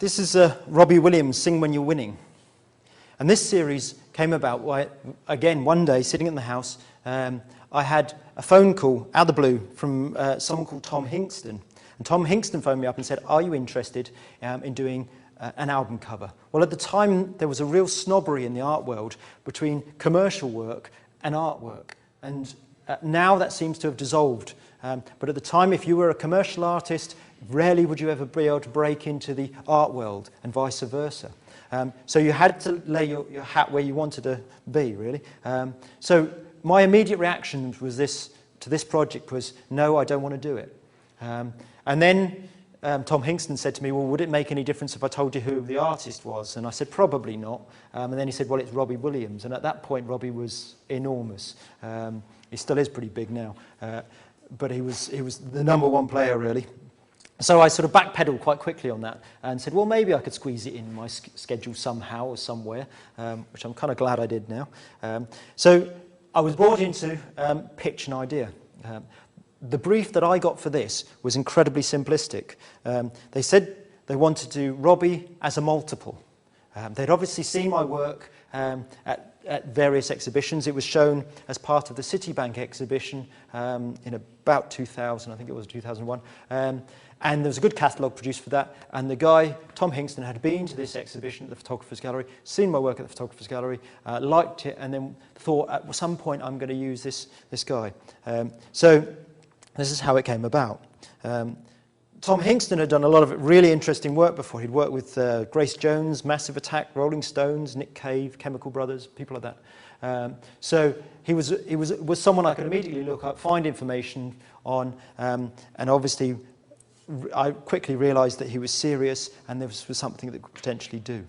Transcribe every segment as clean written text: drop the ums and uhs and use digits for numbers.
This is Robbie Williams' Sing When You're Winning. And this series came about, again, one day, sitting in the house, I had a phone call out of the blue from someone called Tom Hingston. And Tom Hingston phoned me up and said, are you interested in doing an album cover? Well, at the time, there was a real snobbery in the art world between commercial work and artwork. And now that seems to have dissolved. But at the time, if you were a commercial artist, rarely would you ever be able to break into the art world and vice versa. So you had to lay your hat where you wanted to be, really. So my immediate reaction was to this project was, no, I don't want to do it. And then Tom Hingston said to me, well, would it make any difference if I told you who the artist was? And I said, probably not. And then he said, well, it's Robbie Williams. And at that point, Robbie was enormous. He still is pretty big now. But he was the #1 player, really. So I sort of backpedaled quite quickly on that and said, well, maybe I could squeeze it in my schedule somehow or somewhere, which I'm kind of glad I did now. So I was brought in to pitch an idea. The brief that I got for this was incredibly simplistic. They said they wanted to do Robbie as a multiple. They'd obviously seen my work at various exhibitions. It was shown as part of the Citibank exhibition in about 2000, I think it was 2001. And there was a good catalogue produced for that. And the guy, Tom Hingston, had been to this exhibition at the Photographer's Gallery, seen my work at the Photographer's Gallery, liked it, and then thought at some point I'm going to use this guy. So this is how it came about. Tom Hingston had done a lot of really interesting work before. He'd worked with Grace Jones, Massive Attack, Rolling Stones, Nick Cave, Chemical Brothers, people like that. So he was someone I could immediately look up, find information on, and obviously I quickly realised that he was serious and this was something that could potentially do.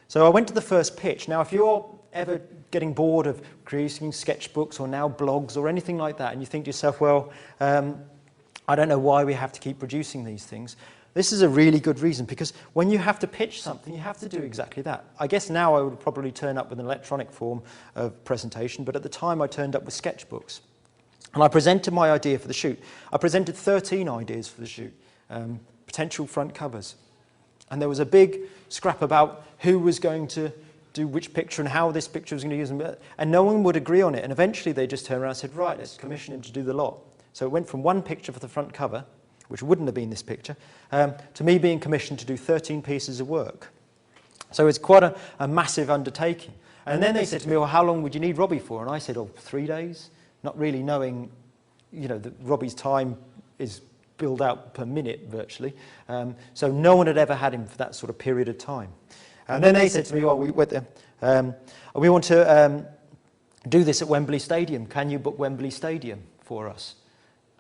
So I went to the first pitch. Now, if you're ever getting bored of creating sketchbooks or now blogs or anything like that, and you think to yourself, well, I don't know why we have to keep producing these things. This is a really good reason, because when you have to pitch something, you have to do exactly that. I guess now I would probably turn up with an electronic form of presentation, but at the time I turned up with sketchbooks. And I presented my idea for the shoot. I presented 13 ideas for the shoot, potential front covers. And there was a big scrap about who was going to do which picture and how this picture was going to use them. And no one would agree on it. And eventually they just turned around and said, right, let's commission him to do the lot. So it went from one picture for the front cover, which wouldn't have been this picture, to me being commissioned to do 13 pieces of work. So it's quite a massive undertaking. And then they said to me, well, how long would you need Robbie for? And I said, oh, 3 days, not really knowing, that Robbie's time is billed out per minute virtually. So no one had ever had him for that sort of period of time. And then they said to me, well, we want to do this at Wembley Stadium. Can you book Wembley Stadium for us?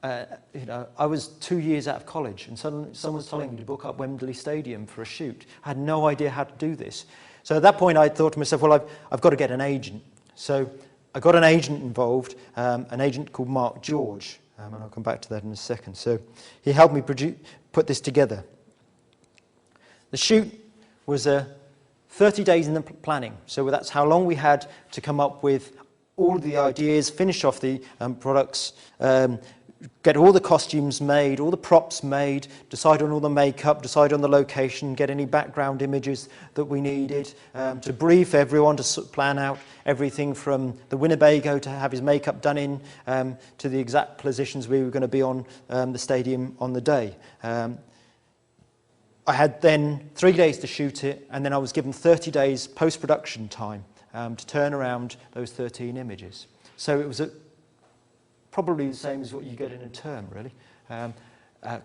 I was 2 years out of college, and suddenly someone's telling me to book up Wembley Stadium for a shoot. I had no idea how to do this. So at that point, I thought to myself, well, I've got to get an agent. So I got an agent involved, an agent called Mark George, and I'll come back to that in a second. So he helped me put this together. The shoot was 30 days in the planning. So that's how long we had to come up with all the ideas, finish off the products, get all the costumes made, all the props made, decide on all the makeup, decide on the location, get any background images that we needed, to brief everyone, to plan out everything from the Winnebago to have his makeup done in, to the exact positions we were going to be on the stadium on the day. I had then 3 days to shoot it, and then I was given 30 days post-production time to turn around those 13 images. So it was probably the same as what you get in a term, really.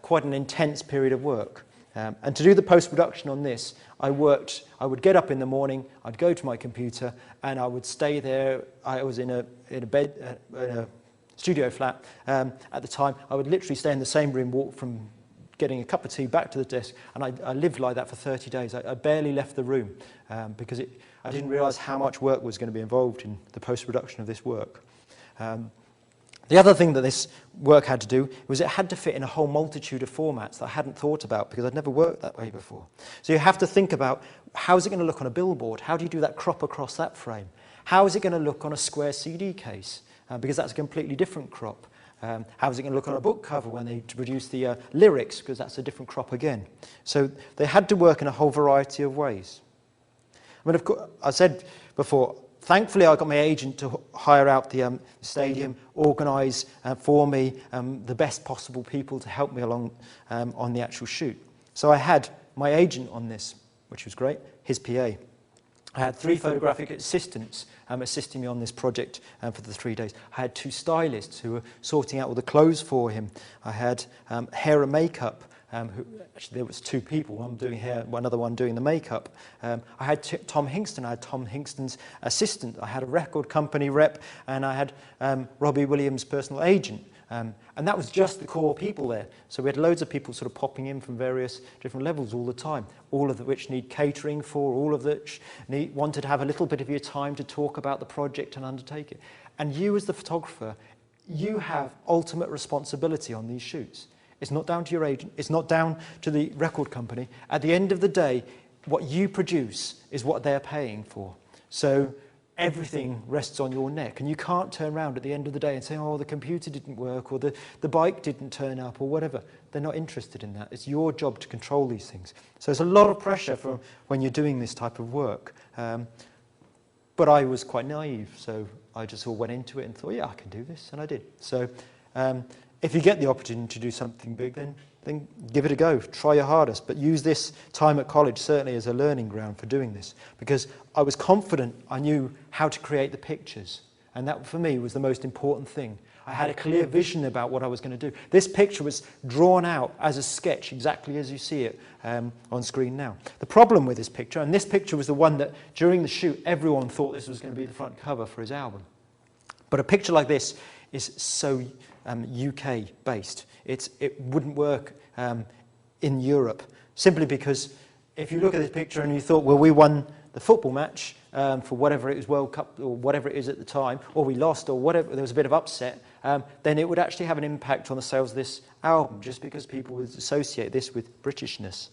Quite an intense period of work. And to do the post-production on this, I would get up in the morning, I'd go to my computer, and I would stay there. I was in a studio flat at the time. I would literally stay in the same room, walk from getting a cup of tea back to the desk, and I lived like that for 30 days. I barely left the room because I didn't realise how much work was going to be involved in the post-production of this work. The other thing that this work had to do was it had to fit in a whole multitude of formats that I hadn't thought about because I'd never worked that way before. So you have to think about, how is it going to look on a billboard? How do you do that crop across that frame? How is it going to look on a square CD case? Because that's a completely different crop. How's it going to look on a book cover when they produce the lyrics, because that's a different crop again. So they had to work in a whole variety of ways. I mean, of course, I said before, thankfully I got my agent to hire out the stadium, organise for me the best possible people to help me along on the actual shoot. So I had my agent on this, which was great, his PA. I had 3 photographic assistants assisting me on this project for the 3 days. I had 2 stylists who were sorting out all the clothes for him. I had hair and makeup. Actually, there was 2 people, one doing hair, another one doing the makeup. I had Tom Hingston. I had Tom Hingston's assistant. I had a record company rep, and I had Robbie Williams' personal agent. And that was just the core people there. So we had loads of people sort of popping in from various different levels all the time, all of which need catering for, all of which wanted to have a little bit of your time to talk about the project and undertake it. And you as the photographer, you have ultimate responsibility on these shoots. It's not down to your agent, it's not down to the record company. At the end of the day, what you produce is what they're paying for. So everything rests on your neck, and you can't turn around at the end of the day and say, oh, the computer didn't work, or the bike didn't turn up, or whatever. They're not interested in that. It's your job to control these things. So there's a lot of pressure from when you're doing this type of work. But I was quite naive, so I just all went into it and thought, yeah, I can do this, and I did. So if you get the opportunity to do something big, then give it a go. Try your hardest, but use this time at college certainly as a learning ground for doing this, because I was confident I knew how to create the pictures, and that for me was the most important thing. I had a clear vision about what I was going to do. This picture was drawn out as a sketch, exactly as you see it on screen now. The problem with this picture, and this picture was the one that during the shoot everyone thought this was going to be the front cover for his album, but a picture like this is so UK based. It wouldn't work in Europe, simply because if you look at this picture and you thought, well, we won the football match for whatever it was, World Cup or whatever it is at the time, or we lost, or whatever, there was a bit of upset, then it would actually have an impact on the sales of this album, just because people would associate this with Britishness.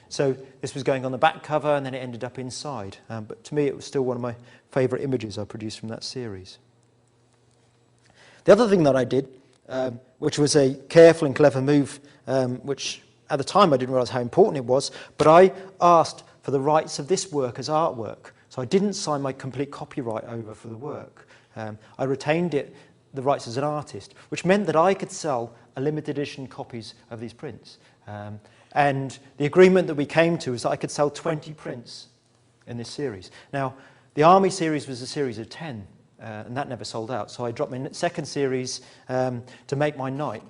So this was going on the back cover, and then it ended up inside. But to me, it was still one of my favourite images I produced from that series. The other thing that I did, which was a careful and clever move, which at the time I didn't realise how important it was, but I asked for the rights of this work as artwork. So I didn't sign my complete copyright over for the work. I retained the rights as an artist, which meant that I could sell a limited edition copies of these prints. And the agreement that we came to is that I could sell 20 prints in this series. Now, the Army series was a series of 10. And that never sold out. So I dropped my second series to make my night,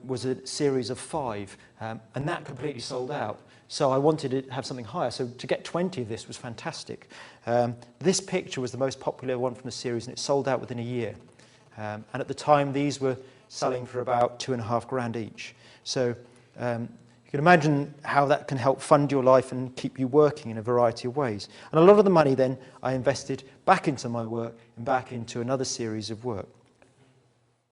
was a series of 5, and that completely sold out. So I wanted to have something higher. So to get 20 of this was fantastic. This picture was the most popular one from the series, and it sold out within a year. And at the time, these were selling for about $2,500 each. So you can imagine how that can help fund your life and keep you working in a variety of ways. And a lot of the money then I invested back into my work and back into another series of work.